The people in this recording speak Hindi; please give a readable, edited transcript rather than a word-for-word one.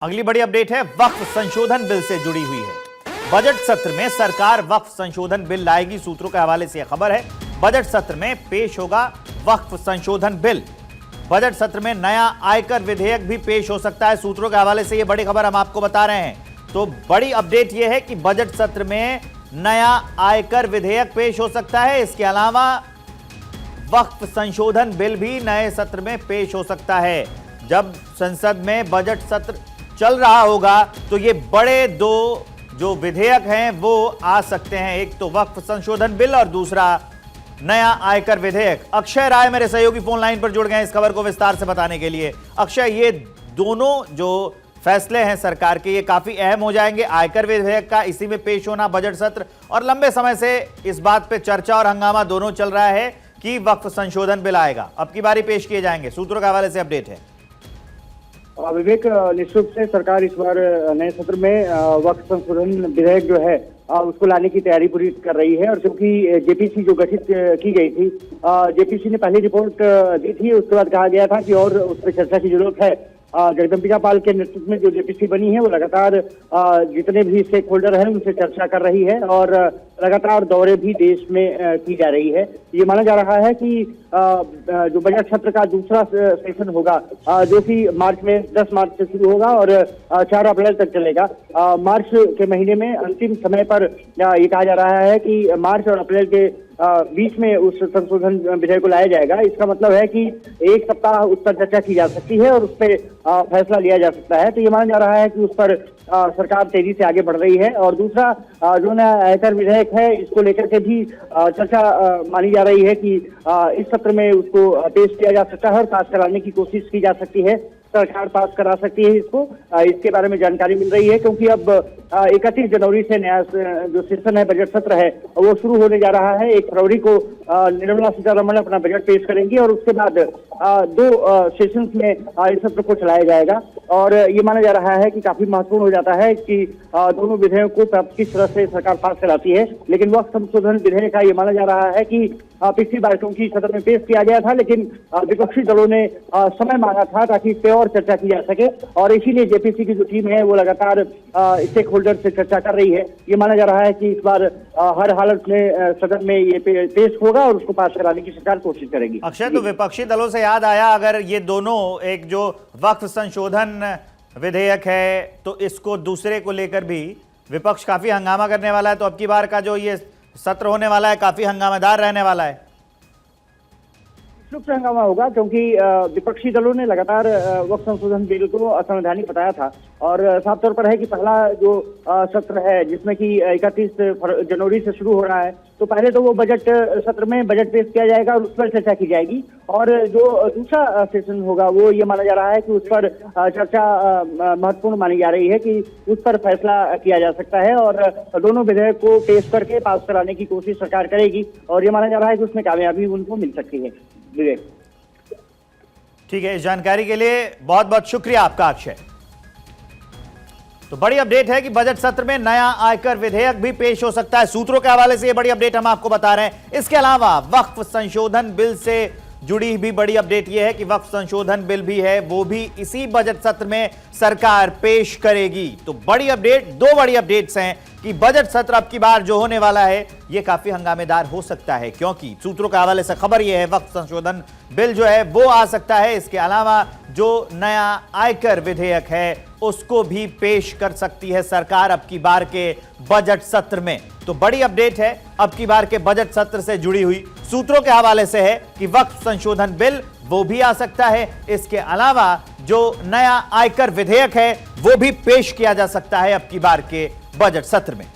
अगली बड़ी अपडेट है वक्फ संशोधन बिल से जुड़ी हुई है। बजट सत्र में सरकार वक्फ संशोधन बिल लाएगी, सूत्रों के हवाले से यह खबर है। बजट सत्र में पेश होगा वक्फ संशोधन बिल। बजट सत्र में नया आयकर विधेयक भी पेश हो सकता है, सूत्रों के हवाले से यह बड़ी खबर हम आपको बता रहे हैं। तो बड़ी अपडेट यह है कि बजट सत्र में नया आयकर विधेयक पेश हो सकता है। इसके अलावा वक्फ संशोधन बिल भी नए सत्र में पेश हो सकता है। जब संसद में बजट सत्र चल रहा होगा तो ये बड़े दो जो विधेयक हैं वो आ सकते हैं। एक तो वक्फ संशोधन बिल और दूसरा नया आयकर विधेयक। अक्षय राय मेरे सहयोगी फोन लाइन पर जुड़ गए इस खबर को विस्तार से बताने के लिए। अक्षय, ये दोनों जो फैसले हैं सरकार के, ये काफी अहम हो जाएंगे। आयकर विधेयक का इसी में पेश होना, बजट सत्र, और लंबे समय से इस बात पे चर्चा और हंगामा दोनों चल रहा है कि वक्फ संशोधन बिल आएगा, अब की बारी पेश किए जाएंगे। सूत्रों के हवाले से अपडेट है। विवेक, निश्चित रूप से सरकार इस बार नए सत्र में वक्फ संशोधन विधेयक जो है उसको लाने की तैयारी पूरी कर रही है। और क्योंकि जेपीसी जो गठित की गई थी, जेपीसी ने पहली रिपोर्ट दी थी, उसके बाद कहा गया था कि और उस पर चर्चा की जरूरत है। जगदम्बिका पाल के नेतृत्व में जो जेपीसी बनी है वो लगातार जितने भी स्टेक होल्डर हैं उनसे चर्चा कर रही है और लगातार दौरे भी देश में की जा रही है। ये माना जा रहा है कि जो बजट सत्र का दूसरा सेशन होगा, जो कि मार्च में 10 मार्च से शुरू होगा और 4 अप्रैल तक चलेगा। मार्च के महीने में अंतिम समय पर ये कहा जा रहा है कि मार्च और अप्रैल के बीच में उस संशोधन विधेयक को लाया जाएगा। इसका मतलब है कि एक सप्ताह उस पर चर्चा की जा सकती है और उस पर फैसला लिया जा सकता है। तो ये माना जा रहा है कि उस पर सरकार तेजी से आगे बढ़ रही है। और दूसरा जो नया आयकर विधेयक है, इसको लेकर के भी चर्चा मानी जा रही है कि इस सत्र में उसको पेश किया जा सकता है और पास कराने की कोशिश की जा सकती है। सरकार पास करा सकती है इसको, इसके बारे में जानकारी मिल रही है। क्योंकि अब 31 जनवरी से नया जो सेशन है, बजट सत्र है, वो शुरू होने जा रहा है। 1 फरवरी को निर्मला सीतारमण अपना बजट पेश करेंगी और उसके बाद 2 सेशंस में इस सत्र को चलाया जाएगा। और ये माना जा रहा है कि काफी महत्वपूर्ण हो जाता है कि दोनों विधेयकों को किस तरह से सरकार पास कराती है। लेकिन वक्फ संशोधन विधेयक का ये माना जा रहा है कि पिछली बार क्योंकि सदन में पेश किया गया था, लेकिन विपक्षी दलों ने समय मांगा था ताकि इस पे और चर्चा की जा सके, और इसीलिए जेपीसी की जो टीम है वो लगातार स्टेक होल्डर से चर्चा कर रही है। ये माना जा रहा है कि इस बार हर हालत में सदन में ये पेश होगा और उसको पास कराने की सरकार कोशिश करेगी। अक्षय, तो विपक्षी दलों से याद आया, अगर ये दोनों, एक जो वक्फ संशोधन विधेयक है तो इसको दूसरे को लेकर भी विपक्ष काफी हंगामा करने वाला है, तो अब की बार का जो ये सत्र होने वाला है काफी हंगामेदार रहने वाला है। निश्चित हंगामा होगा क्योंकि विपक्षी दलों ने लगातार वक्फ संशोधन बिल को असंवैधानिक बताया था। और साफ तौर पर है कि पहला जो सत्र है जिसमें कि 31 जनवरी से शुरू हो रहा है, तो पहले तो वो बजट सत्र में बजट पेश किया जाएगा और उस पर चर्चा की जाएगी। और जो दूसरा सेशन होगा वो ये माना जा रहा है कि उस पर चर्चा महत्वपूर्ण मानी जा रही है कि उस पर फैसला किया जा सकता है और दोनों विधेयक को पेश करके पास कराने की कोशिश सरकार करेगी। और ये माना जा रहा है कि उसमें कामयाबी उनको मिल सकती है। विवेक, ठीक है, इस जानकारी के लिए बहुत बहुत शुक्रिया आपका अक्षय। तो बड़ी अपडेट है कि बजट सत्र में नया आयकर विधेयक भी पेश हो सकता है। सूत्रों के हवाले से ये बड़ी अपडेट हम आपको बता रहे हैं। इसके अलावा वक्फ संशोधन बिल से जुड़ी भी बड़ी अपडेट यह है कि वक्फ संशोधन बिल भी है, वो भी इसी बजट सत्र में सरकार पेश करेगी। तो बड़ी अपडेट, 2 बड़ी अपडेट्स हैं कि बजट सत्र अब की बार जो होने वाला है ये काफी हंगामेदार हो सकता है, क्योंकि सूत्रों के हवाले से खबर यह है वक्फ संशोधन बिल जो है वो आ सकता है। इसके अलावा जो नया आयकर विधेयक है उसको भी पेश कर सकती है सरकार अब की बार के बजट सत्र में। तो बड़ी अपडेट है अब की बार के बजट सत्र से जुड़ी हुई। सूत्रों के हवाले से है कि वक्फ संशोधन बिल वो भी आ सकता है। इसके अलावा जो नया आयकर विधेयक है वो भी पेश किया जा सकता है अब की बार के बजट सत्र में।